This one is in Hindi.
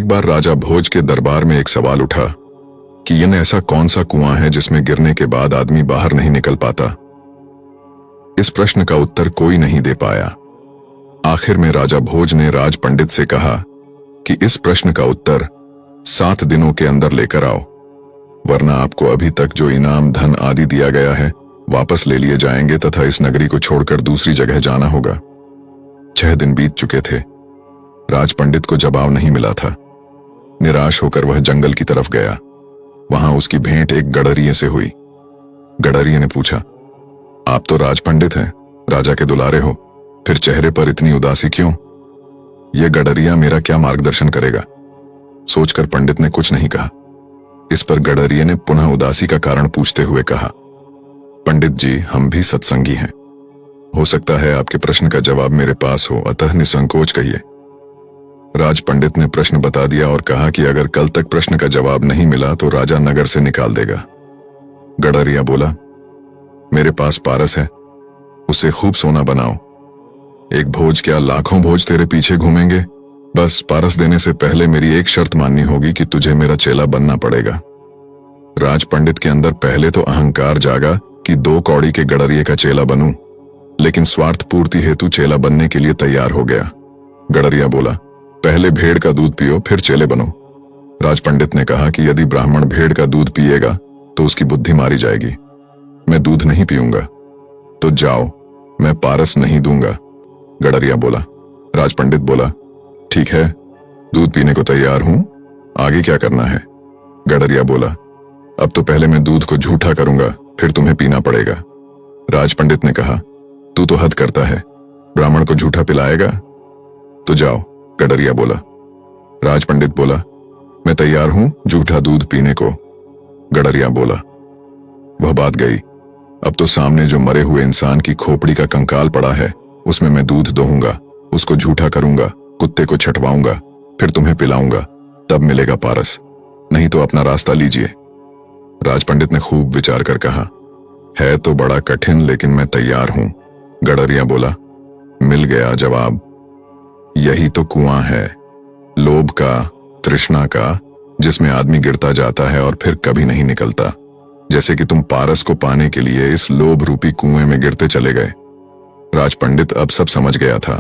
एक बार राजा भोज के दरबार में एक सवाल उठा कि यह ऐसा कौन सा कुआं है जिसमें गिरने के बाद आदमी बाहर नहीं निकल पाता। इस प्रश्न का उत्तर कोई नहीं दे पाया। आखिर में राजा भोज ने राज पंडित से कहा कि इस प्रश्न का उत्तर 7 दिनों के अंदर लेकर आओ, वरना आपको अभी तक जो इनाम धन आदि दिया गया है वापस ले लिए जाएंगे तथा इस नगरी को छोड़कर दूसरी जगह जाना होगा। 6 दिन बीत चुके थे। राज पंडित को जवाब नहीं मिला था। निराश होकर वह जंगल की तरफ गया। वहां उसकी भेंट एक गडरिये से हुई। गडरिये ने पूछा, आप तो राज पंडित हैं, राजा के दुलारे हो, फिर चेहरे पर इतनी उदासी क्यों? यह गडरिया मेरा क्या मार्गदर्शन करेगा? सोचकर पंडित ने कुछ नहीं कहा। इस पर गडरिये ने पुनः उदासी का कारण पूछते हुए कहा, पंडित जी, हम भी सत्संगी हैं। हो सकता है आपके प्रश्न का जवाब मेरे पास हो, अतः निसंकोच कहिए। राज पंडित ने प्रश्न बता दिया और कहा कि अगर कल तक प्रश्न का जवाब नहीं मिला तो राजा नगर से निकाल देगा। गडरिया बोला, मेरे पास पारस है, उसे खूब सोना बनाओ। एक भोज क्या, लाखों भोज तेरे पीछे घूमेंगे। बस पारस देने से पहले मेरी एक शर्त माननी होगी कि तुझे मेरा चेला बनना पड़ेगा। राज पंडित के अंदर पहले तो अहंकार जागा कि 2 कौड़ी के गडरिये का चेला बनूं, लेकिन स्वार्थ पूर्ति हेतु चेला बनने के लिए तैयार हो गया। गडरिया बोला, पहले भेड़ का दूध पियो, फिर चेले बनो। राज पंडित ने कहा कि यदि ब्राह्मण भेड़ का दूध पिएगा तो उसकी बुद्धि मारी जाएगी। मैं दूध नहीं पीऊंगा। तो जाओ, मैं पारस नहीं दूंगा। गडरिया बोला। राज पंडित बोला, ठीक है, दूध पीने को तैयार हूं, आगे क्या करना है? गडरिया बोला, अब तो पहले मैं दूध को झूठा करूंगा, फिर तुम्हें पीना पड़ेगा। राज पंडित ने कहा, तू तो हद करता है, ब्राह्मण को झूठा पिलाएगा? तो जाओ। गडरिया बोला। राज पंडित बोला, मैं तैयार हूं झूठा दूध पीने को। गडरिया बोला। वह बात गई। अब तो सामने जो मरे हुए इंसान की खोपड़ी का कंकाल पड़ा है उसमें मैं दूध दोहूंगा, उसको झूठा करूंगा, कुत्ते को छठवाऊंगा, फिर तुम्हें पिलाऊंगा, तब मिलेगा पारस, नहीं तो अपना रास्ता लीजिए। राज पंडित ने खूब विचार कर कहा, है तो बड़ा कठिन, लेकिन मैं तैयार हूं। गडरिया बोला। मिल गया जवाब। यही तो कुआं है, लोभ का, तृष्णा का, जिसमें आदमी गिरता जाता है और फिर कभी नहीं निकलता। जैसे कि तुम पारस को पाने के लिए इस लोभ रूपी कुएं में गिरते चले गए। राज पंडित अब सब समझ गया था।